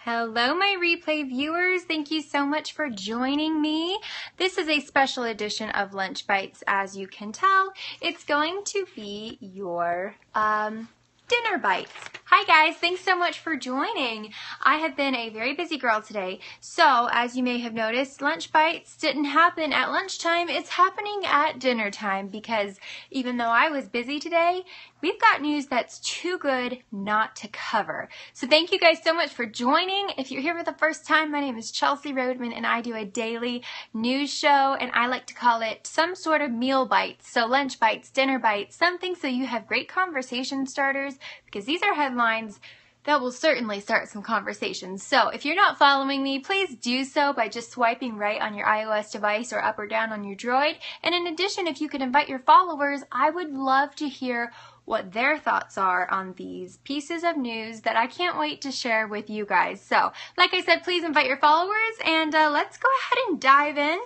Hello, my replay viewers. Thank you so much for joining me. This is a special edition of Lunch Bites. As you can tell, it's going to be your dinner bites. Hi guys, thanks so much for joining. I have been a very busy girl today, so as you may have noticed, Lunch Bites didn't happen at lunchtime. It's happening at dinner time because even though I was busy today, we've got news that's too good not to cover. So thank you guys so much for joining. If you're here for the first time, my name is Chelsea Roadman and I do a daily news show, and I like to call it some sort of meal bites. So lunch bites, dinner bites, something so you have great conversation starters, because these are headlines that will certainly start some conversations. So if you're not following me, please do so by just swiping right on your iOS device or up or down on your Droid. And in addition, if you could invite your followers, I would love to hear what their thoughts are on these pieces of news that I can't wait to share with you guys. So like I said, please invite your followers, and let's go ahead and dive in.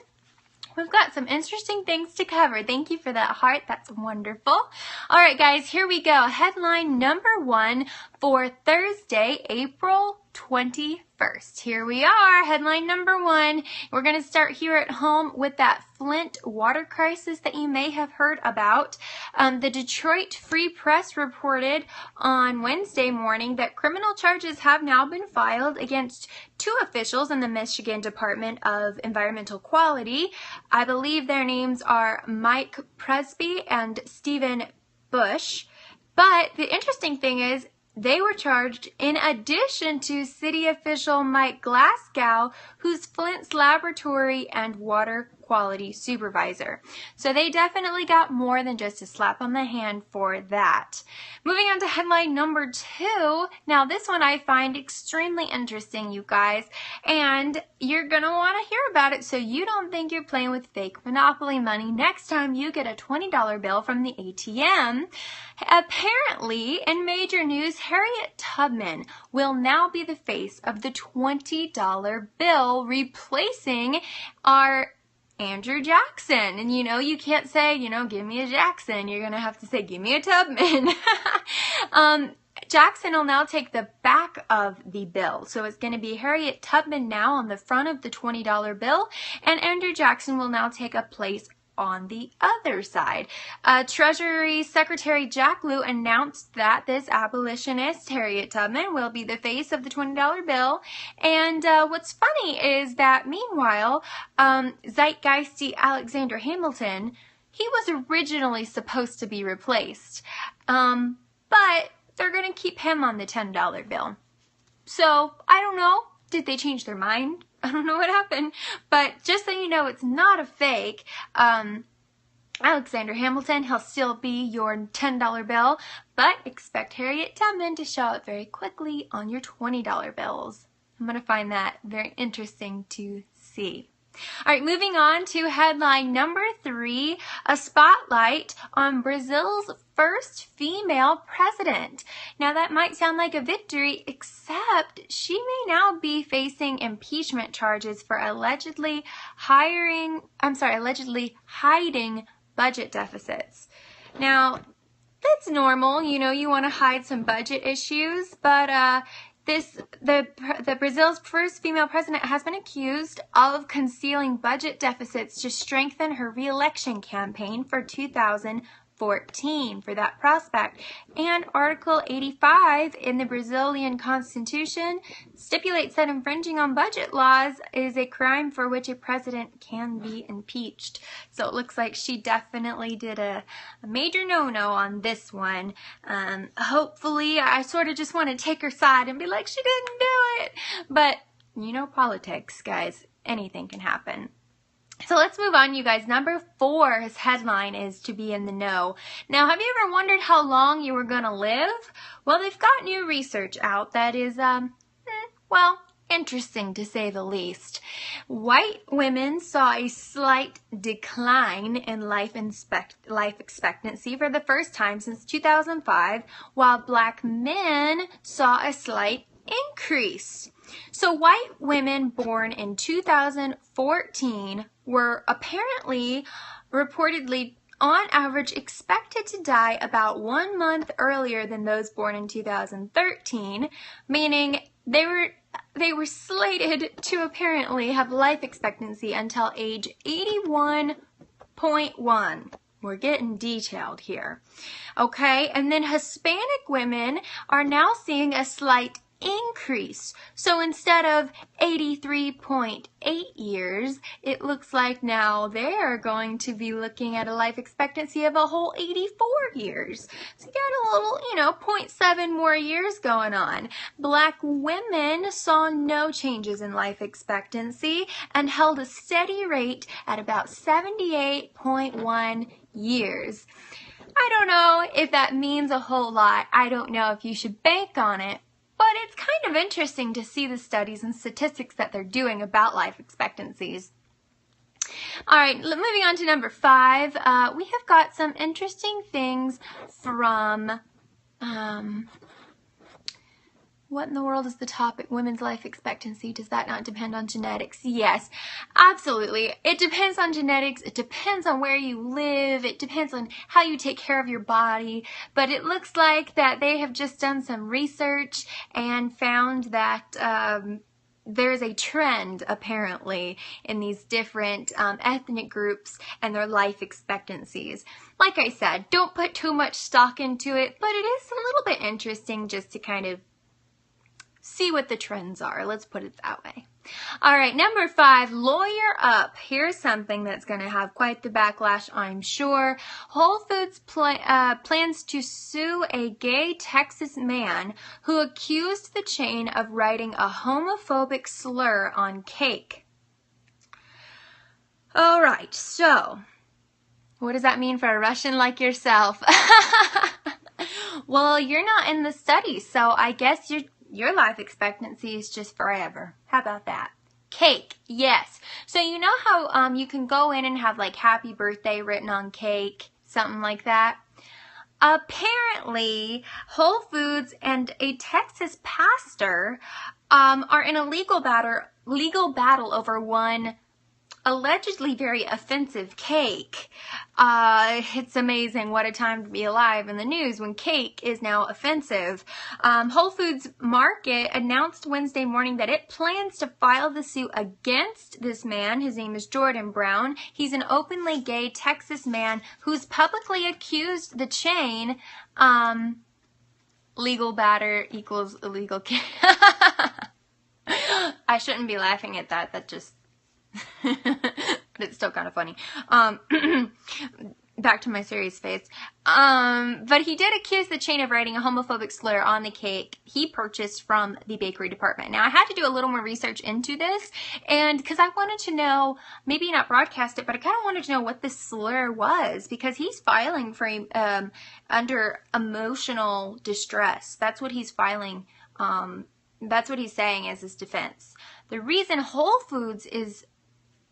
We've got some interesting things to cover. Thank you for that heart. That's wonderful. All right, guys, here we go. Headline number 1 for Thursday, April 21st. Here we are, headline number 1. We're going to start here at home with that Flint water crisis that you may have heard about. The Detroit Free Press reported on Wednesday morning that criminal charges have now been filed against 2 officials in the Michigan Department of Environmental Quality. I believe their names are Mike Presby and Stephen Bush. But the interesting thing is, they were charged in addition to city official Mike Glasgow, who's Flint's laboratory and water quality supervisor. So they definitely got more than just a slap on the hand for that. Moving on to headline number 2. Now this one I find extremely interesting, you guys, and you're going to want to hear about it so you don't think you're playing with fake Monopoly money next time you get a $20 bill from the ATM. Apparently, in major news, Harriet Tubman will now be the face of the $20 bill, replacing our Andrew Jackson. And you can't say, give me a Jackson. You're going to have to say, give me a Tubman. Jackson will now take the back of the bill. So it's going to be Harriet Tubman now on the front of the $20 bill, and Andrew Jackson will now take a place on the other side. Treasury Secretary Jack Lew announced that this abolitionist, Harriet Tubman, will be the face of the $20 bill. And what's funny is that meanwhile, zeitgeisty Alexander Hamilton, he was originally supposed to be replaced. But they're going to keep him on the $10 bill. So, I don't know. Did they change their mind? I don't know what happened, but just so you know, it's not a fake. Alexander Hamilton, he'll still be your $10 bill, but expect Harriet Tubman to show up very quickly on your $20 bills. I'm going to find that very interesting to see. All right, moving on to headline number 3, a spotlight on Brazil's first female president. Now that might sound like a victory, except she may now be facing impeachment charges for allegedly hiding budget deficits. Now, that's normal, you want to hide some budget issues, but the Brazil's first female president has been accused of concealing budget deficits to strengthen her re-election campaign for 2014 for that prospect. And Article 85 in the Brazilian Constitution stipulates that infringing on budget laws is a crime for which a president can be impeached. So it looks like she definitely did a major no-no on this one. Hopefully, I sort of just want to take her side and be like, she didn't do it. But, politics, guys, anything can happen. So let's move on, you guys. Number 4's headline is to be in the know. Now, have you ever wondered how long you were going to live? Well, they've got new research out that is, interesting to say the least. White women saw a slight decline in life expectancy for the first time since 2005, while black men saw a slight increase. So white women born in 2014 were reportedly on average expected to die about 1 month earlier than those born in 2013, meaning they were slated to apparently have life expectancy until age 81.1. We're getting detailed here. Okay, and then Hispanic women are now seeing a slight increase. So instead of 83.8 years, it looks like now they're going to be looking at a life expectancy of a whole 84 years. So you got a little, 0.7 more years going on. Black women saw no changes in life expectancy and held a steady rate at about 78.1 years. I don't know if that means a whole lot. I don't know if you should bank on it. But it's kind of interesting to see the studies and statistics that they're doing about life expectancies. All right, moving on to number 5. We have got some interesting things from, what in the world is the topic? Women's life expectancy. Does that not depend on genetics? Yes, absolutely. It depends on genetics. It depends on where you live. It depends on how you take care of your body. But it looks like that they have just done some research and found that there's a trend apparently in these different ethnic groups and their life expectancies. Like I said, don't put too much stock into it, but it is a little bit interesting just to kind of see what the trends are. Let's put it that way. All right, number 5, lawyer up. Here's something that's going to have quite the backlash, I'm sure. Whole Foods plans to sue a gay Texas man who accused the chain of writing a homophobic slur on cake. All right, so what does that mean for a Russian like yourself? Well, you're not in the study, so I guess your life expectancy is just forever. How about that? Cake, yes. So you know how you can go in and have like happy birthday written on cake, something like that? Apparently, Whole Foods and a Texas pastor are in a legal battle over one allegedly very offensive cake. It's amazing what a time to be alive in the news when cake is now offensive. Whole Foods Market announced Wednesday morning that it plans to file the suit against this man. His name is Jordan Brown. He's an openly gay Texas man who's publicly accused the chain, legal batter equals illegal cake. I shouldn't be laughing at that. That just but it's still kind of funny. Back to my serious face. But he did accuse the chain of writing a homophobic slur on the cake he purchased from the bakery department. Now, I had to do a little more research into this, and because I wanted to know, maybe not broadcast it, but I kind of wanted to know what this slur was, because he's filing for under emotional distress. That's what he's filing. That's what he's saying as his defense. The reason Whole Foods is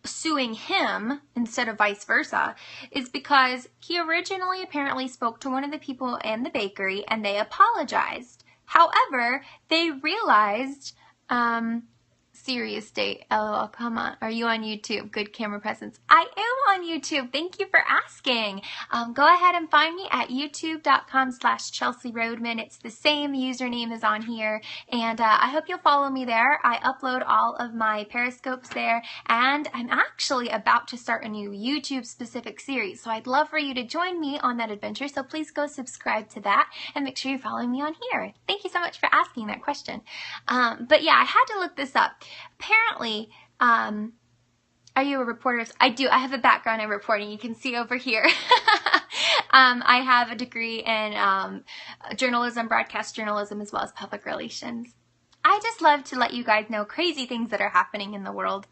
suing him instead of vice versa is because he originally apparently spoke to one of the people in the bakery and they apologized. However, they realized, serious date, LOL, come on, are you on YouTube? Good camera presence. I am on YouTube. Thank you for asking. Go ahead and find me at youtube.com/Chelsea Roadman. It's the same username as on here, and I hope you'll follow me there. I upload all of my periscopes there, and I'm actually about to start a new YouTube specific series, so I'd love for you to join me on that adventure, so please go subscribe to that and make sure you're following me on here. Thank you so much for asking that question. But yeah, I had to look this up. Apparently, are you a reporter? I do. I have a background in reporting. You can see over here. I have a degree in journalism, broadcast journalism, as well as public relations. I just love to let you guys know crazy things that are happening in the world.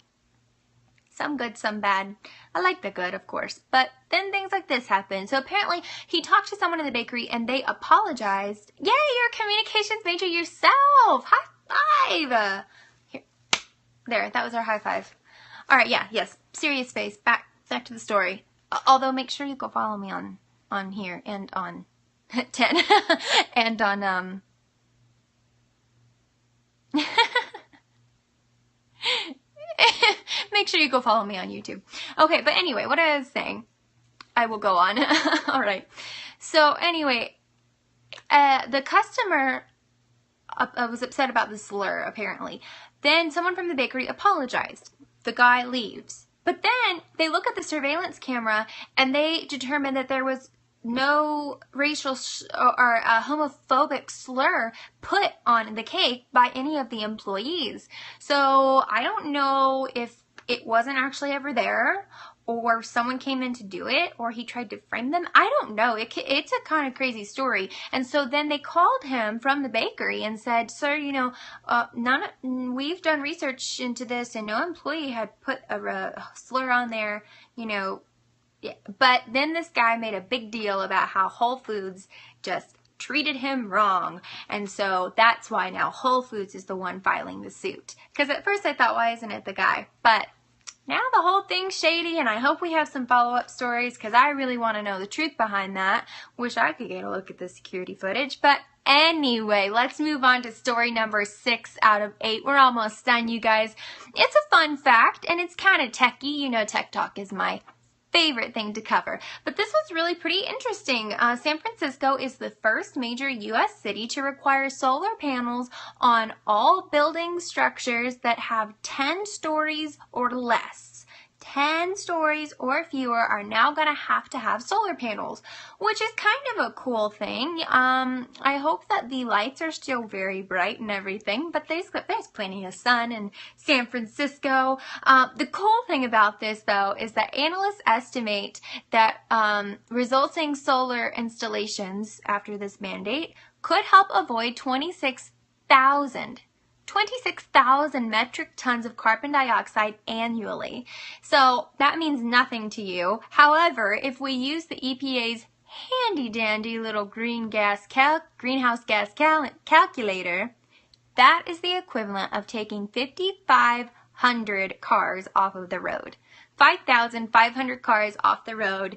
Some good, some bad. I like the good, of course. But then things like this happen. So apparently, he talked to someone in the bakery and they apologized. Yay, you're a communications major yourself. High five. There, that was our high five. All right, yeah, yes, serious face. Back to the story. Although, make sure you go follow me on here and on 10 and on make sure you go follow me on YouTube. Okay, but anyway, what I was saying, I will go on. All right. So anyway, the customer was upset about the slur, apparently. Then someone from the bakery apologized. The guy leaves. But then they look at the surveillance camera and they determine that there was no racial or homophobic slur put on the cake by any of the employees. So I don't know if it wasn't actually ever there, or someone came in to do it, or he tried to frame them. I don't know. It's a kind of crazy story. And so then they called him from the bakery and said, sir, you know, we've done research into this and no employee had put a slur on there, you know. Yeah. But then this guy made a big deal about how Whole Foods just treated him wrong. And so that's why now Whole Foods is the one filing the suit. Because at first I thought, why isn't it the guy? But now the whole thing's shady, and I hope we have some follow-up stories because I really want to know the truth behind that. Wish I could get a look at the security footage. But anyway, let's move on to story number 6 out of 8. We're almost done, you guys. It's a fun fact, and it's kind of techy. You know, tech talk is my favorite thing to cover. But this was really pretty interesting. San Francisco is the first major U.S. city to require solar panels on all building structures that have 10 stories or less. 10 stories or fewer are now going to have solar panels, which is kind of a cool thing. I hope that the lights are still very bright and everything, but there's plenty of sun in San Francisco. The cool thing about this, though, is that analysts estimate that resulting solar installations after this mandate could help avoid 26,000 metric tons of carbon dioxide annually. So that means nothing to you. However, if we use the EPA's handy dandy little greenhouse gas calculator, that is the equivalent of taking 5,500 cars off of the road. 5,500 cars off the road,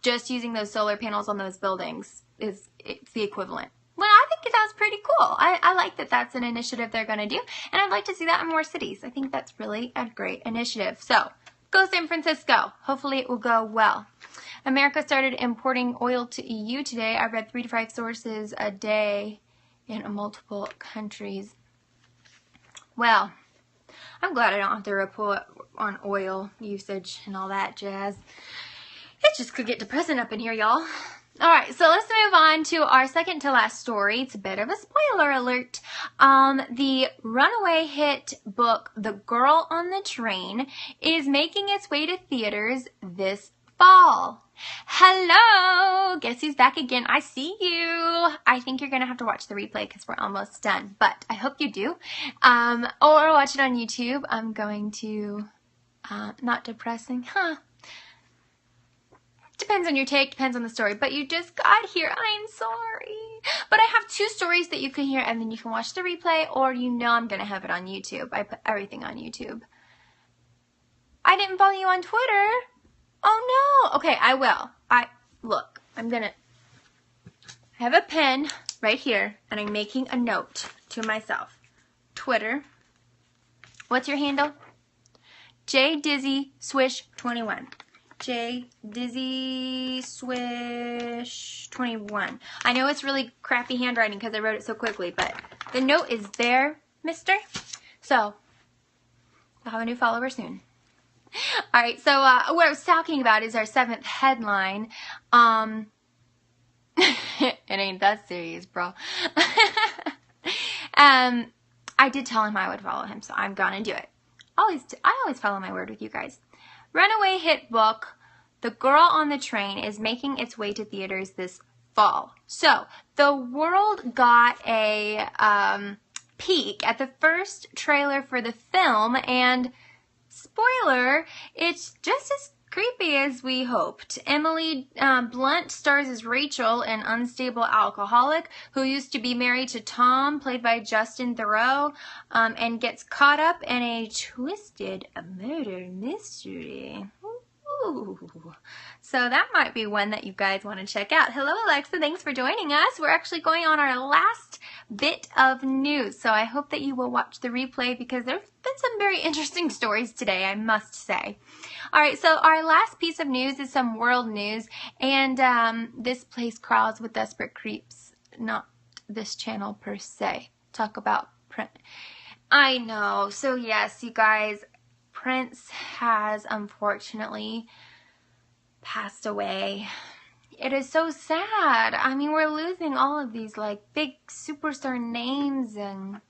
just using those solar panels on those buildings it's the equivalent. Well, I think that's pretty cool. I like that that's an initiative they're going to do, and I'd like to see that in more cities. I think that's really a great initiative. So, go San Francisco. Hopefully it will go well. America started importing oil to EU today. I read 3 to 5 sources a day in multiple countries. Well, I'm glad I don't have to report on oil usage and all that jazz. It just could get depressing up in here, y'all. Alright, so let's move on to our second to last story. It's a bit of a spoiler alert. The Runaway hit book, The Girl on the Train, is making its way to theaters this fall. Hello! Guess who's back again? I see you. I think you're going to have to watch the replay because we're almost done, but I hope you do. Or watch it on YouTube. I'm going to, not depressing, Depends on your take, depends on the story, but you just got here. I'm sorry. But I have 2 stories that you can hear, and then you can watch the replay, or you know I'm going to have it on YouTube. I put everything on YouTube. I didn't follow you on Twitter. Oh, no. Okay, I will. Look, I'm going to have a pen right here, and I'm making a note to myself. Twitter. What's your handle? JDizzySwish21. JDizzySwish21. I know it's really crappy handwriting because I wrote it so quickly, but the note is there, mister. So, I'll have a new follower soon. Alright, so what I was talking about is our 7th headline. It ain't that serious, bro. I did tell him I would follow him, so I'm gonna do it. I always follow my word with you guys. Runaway hit book, The Girl on the Train, is making its way to theaters this fall. So, the world got a peek at the first trailer for the film, and spoiler, it's just as creepy as we hoped. Emily Blunt stars as Rachel, an unstable alcoholic who used to be married to Tom, played by Justin Theroux, and gets caught up in a twisted murder mystery. Ooh. So that might be one that you guys want to check out. Hello, Alexa. Thanks for joining us. We're actually going on our last bit of news, so I hope that you will watch the replay because there's been some very interesting stories today, I must say. All right, so our last piece of news is some world news, and this place crawls with desperate creeps. Not this channel per se. Talk about Prince. I know. So yes, you guys, Prince has unfortunately passed away. It is so sad. I mean, we're losing all of these like big superstar names, and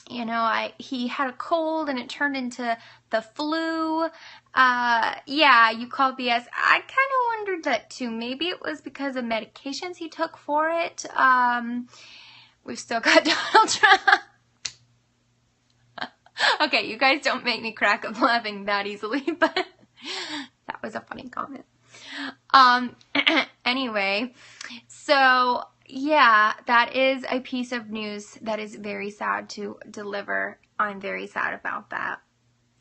you know, he had a cold and it turned into the flu. Yeah, you call BS. I kind of wondered that too. Maybe it was because of medications he took for it. We've still got Donald Trump. Okay, you guys don't make me crack up laughing that easily, but that was a funny comment. Anyway, so yeah, that is a piece of news that is very sad to deliver. I'm very sad about that.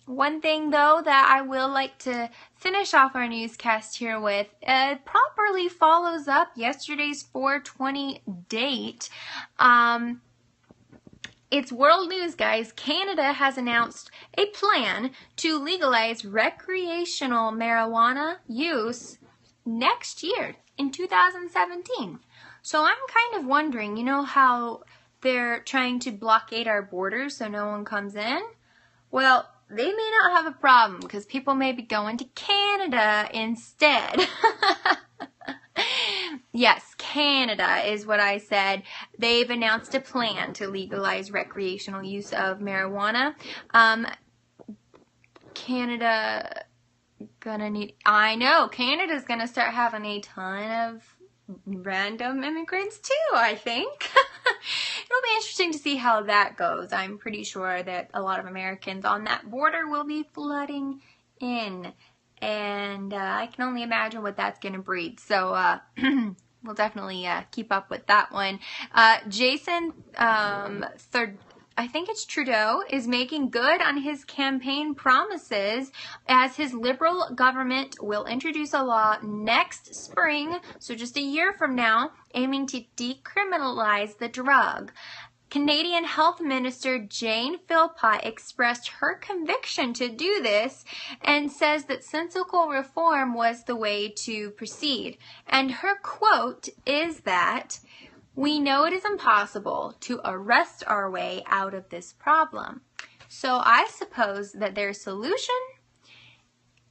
One thing though that I will like to finish off our newscast here with, properly follows up yesterday's 420 date. It's world news, guys. Canada has announced a plan to legalize recreational marijuana use next year in 2017. So I'm kind of wondering, you know how they're trying to blockade our borders so no one comes in? Well, they may not have a problem because people may be going to Canada instead. Yes, Canada is what I said. They've announced a plan to legalize recreational use of marijuana. Canada gonna need, I know, Canada's gonna start having a ton of random immigrants too, I think. It'll be interesting to see how that goes. I'm pretty sure that a lot of Americans on that border will be flooding in. And I can only imagine what that's going to breed. So we'll definitely keep up with that one. Jason, I think it's Trudeau, is making good on his campaign promises as his Liberal government will introduce a law next spring, so just a year from now, aiming to decriminalize the drug. Canadian Health Minister Jane Philpott expressed her conviction to do this and says that sensible reform was the way to proceed. And her quote is that, "We know it is impossible to arrest our way out of this problem." So I suppose that their solution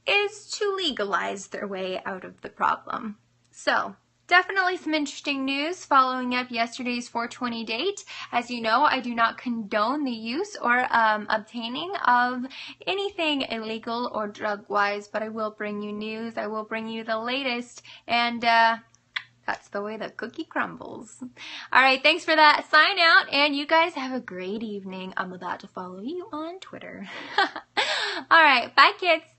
is to legalize their way out of the problem. So definitely some interesting news following up yesterday's 420 date. As you know, I do not condone the use or obtaining of anything illegal or drug-wise, but I will bring you news. I will bring you the latest, and that's the way the cookie crumbles. All right, thanks for that. Sign out, and you guys have a great evening. I'm about to follow you on Twitter. All right, bye, kids.